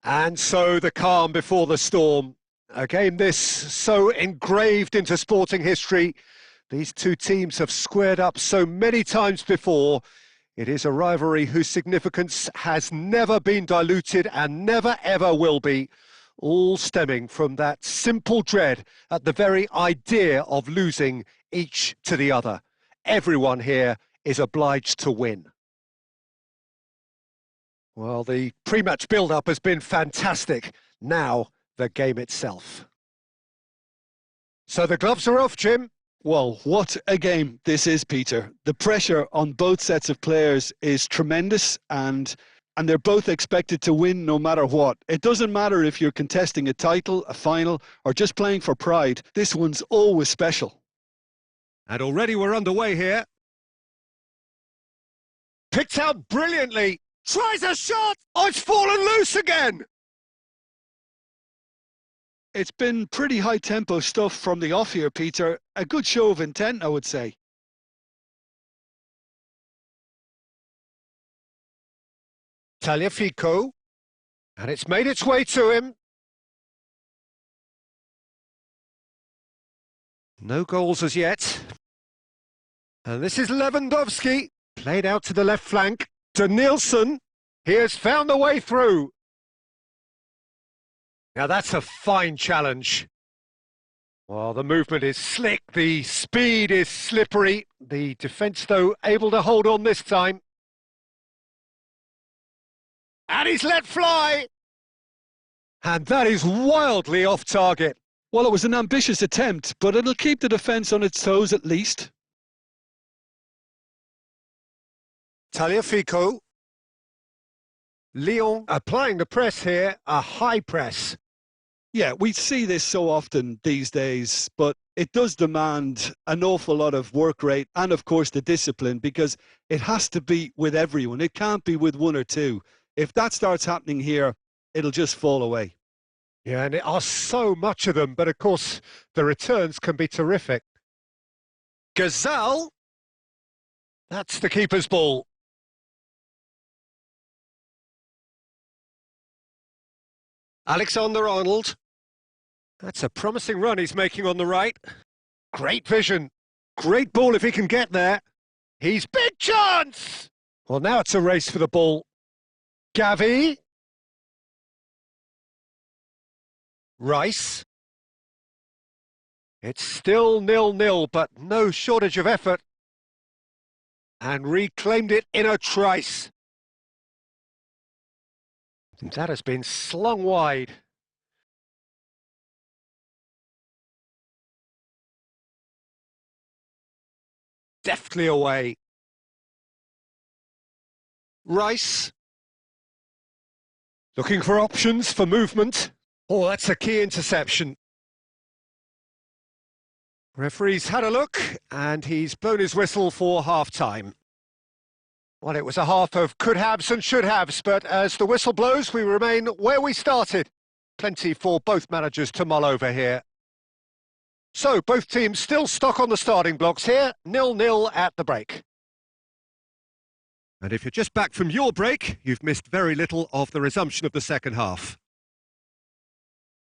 And so the calm before the storm. A game this so engraved into sporting history. These two teams have squared up so many times before. It is a rivalry whose significance has never been diluted and never ever will be, all stemming from that simple dread at the very idea of losing each to the other. Everyone here is obliged to win. Well, the pre-match build-up has been fantastic. Now, the game itself. So the gloves are off, Jim. Well, what a game this is, Peter. The pressure on both sets of players is tremendous, and they're both expected to win no matter what. It doesn't matter if you're contesting a title, a final, or just playing for pride. This one's always special. And already we're underway here. Picked out brilliantly. Tries a shot! Oh, it's fallen loose again! It's been pretty high-tempo stuff from the off here, Peter. A good show of intent, I would say. Tagliafico. And it's made its way to him. No goals as yet. And this is Lewandowski. Played out to the left flank. To Nielsen. He has found the way through. Now that's a fine challenge. Well, the movement is slick, the speed is slippery. The defence, though, able to hold on this time. And he's let fly. And that is wildly off target. Well, it was an ambitious attempt, but it'll keep the defence on its toes at least. Tagliafico. Lyon applying the press here, a high press. Yeah, we see this so often these days, but it does demand an awful lot of work rate and, of course, the discipline, because it has to be with everyone. It can't be with one or two. If that starts happening here, it'll just fall away. Yeah, and there are so much of them, but of course, the returns can be terrific. Gazal. That's the keeper's ball. Alexander-Arnold. That's a promising run he's making on the right. Great vision. Great ball if he can get there. He's big chance! Well, now it's a race for the ball. Gavi. Rice. It's still 0-0, but no shortage of effort. And reclaimed it in a trice. That has been slung wide. Deftly away. Rice. Looking for options for movement. Oh, that's a key interception. Referee's had a look, and he's blown his whistle for half-time. Well, it was a half of could-haves and should-haves, but as the whistle blows, we remain where we started. Plenty for both managers to mull over here. So, both teams still stuck on the starting blocks here, 0-0 at the break. And if you're just back from your break, you've missed very little of the resumption of the second half.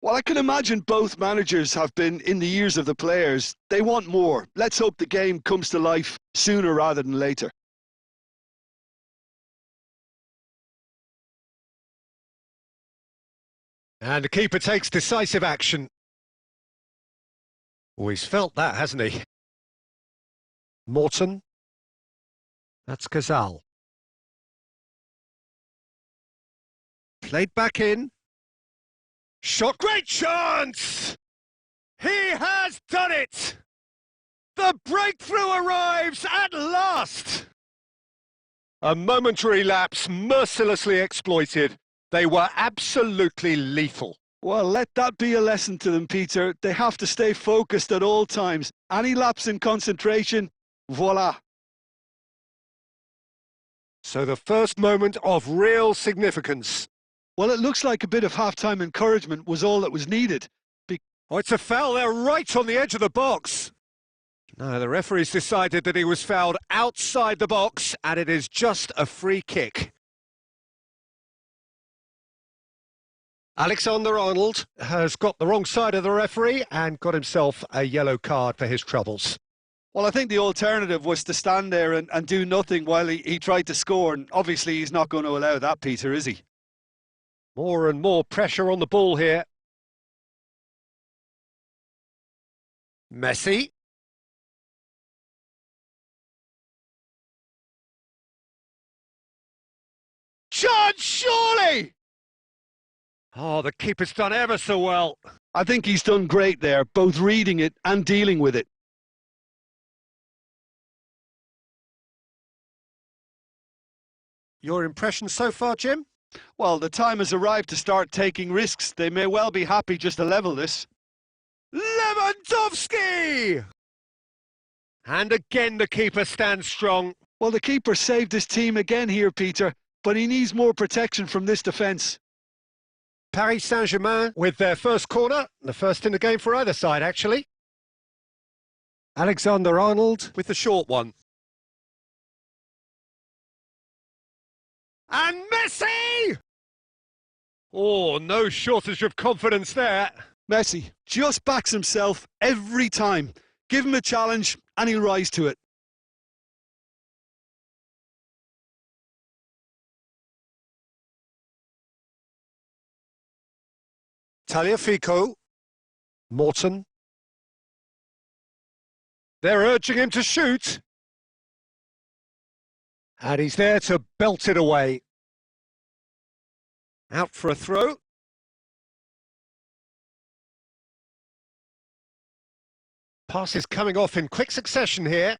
Well, I can imagine both managers have been in the ears of the players. They want more. Let's hope the game comes to life sooner rather than later. And the keeper takes decisive action. Oh, he's felt that, hasn't he? Morton. That's Gazal. Played back in. Shot, great chance! He has done it! The breakthrough arrives at last! A momentary lapse mercilessly exploited. They were absolutely lethal. Well, let that be a lesson to them, Peter. They have to stay focused at all times. Any lapse in concentration, voila. So the first moment of real significance. Well, it looks like a bit of half-time encouragement was all that was needed. Oh, it's a foul there right on the edge of the box. No, the referee's decided that he was fouled outside the box, and it is just a free kick. Alexander-Arnold has got the wrong side of the referee and got himself a yellow card for his troubles. Well, I think the alternative was to stand there and do nothing while he tried to score, and obviously he's not going to allow that, Peter, is he? More and more pressure on the ball here. Messi. Chance, surely! Oh, the keeper's done ever so well. I think he's done great there, both reading it and dealing with it. Your impression so far, Jim? Well, the time has arrived to start taking risks. They may well be happy just to level this. Lewandowski! And again the keeper stands strong. Well, the keeper saved his team again here, Peter, but he needs more protection from this defence. Paris Saint-Germain with their first corner, the first in the game for either side, actually. Alexander-Arnold with the short one. And Messi! Oh, no shortage of confidence there. Messi just backs himself every time. Give him a challenge and he'll rise to it. Tagliafico. Morton. They're urging him to shoot. And he's there to belt it away. Out for a throw. Passes coming off in quick succession here.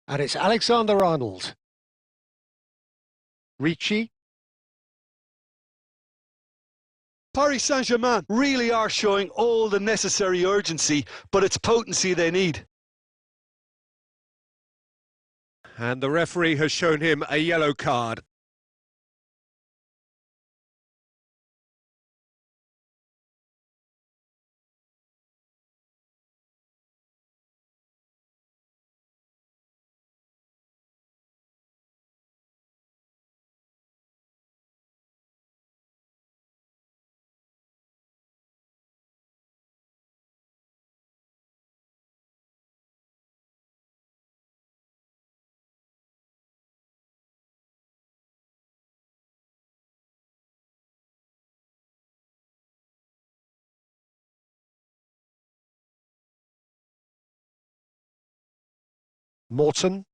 And it's Alexander-Arnold. Ricci. Paris Saint-Germain really are showing all the necessary urgency, but it's potency they need. And the referee has shown him a yellow card. Morton.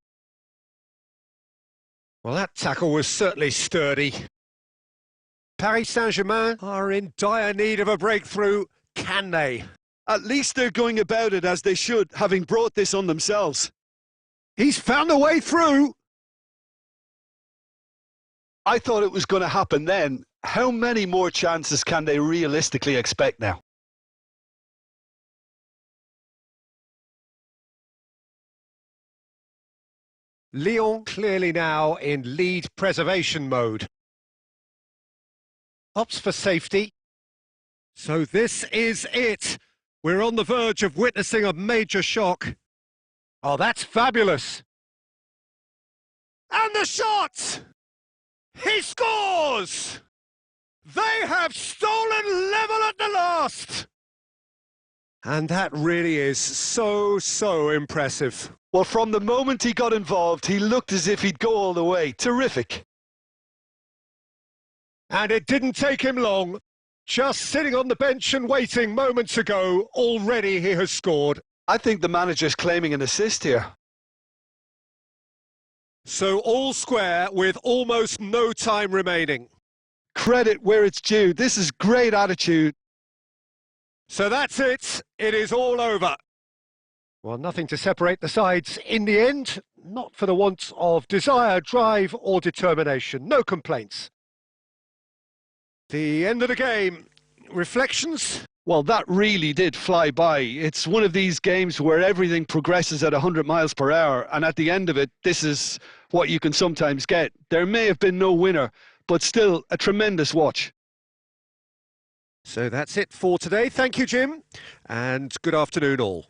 Well, that tackle was certainly sturdy. Paris Saint-Germain are in dire need of a breakthrough. Can they? At least they're going about it as they should, having brought this on themselves. He's found a way through. I thought it was going to happen then. How many more chances can they realistically expect now? Lyon clearly now in lead preservation mode. Opts for safety. So this is it. We're on the verge of witnessing a major shock. Oh, that's fabulous. And the shot! He scores! They have stolen level at the last! And that really is so impressive. Well, from the moment he got involved, he looked as if he'd go all the way. Terrific. And it didn't take him long. Just sitting on the bench and waiting moments ago, already he has scored. I think the manager's claiming an assist here. So all square with almost no time remaining. Credit where it's due. This is great attitude. So that's it. It is all over. Well, nothing to separate the sides in the end. Not for the want of desire, drive or determination. No complaints. The end of the game. Reflections? Well, that really did fly by. It's one of these games where everything progresses at 100 miles per hour, and at the end of it, this is what you can sometimes get. There may have been no winner, but still a tremendous watch. So that's it for today. Thank you, Jim, and good afternoon all.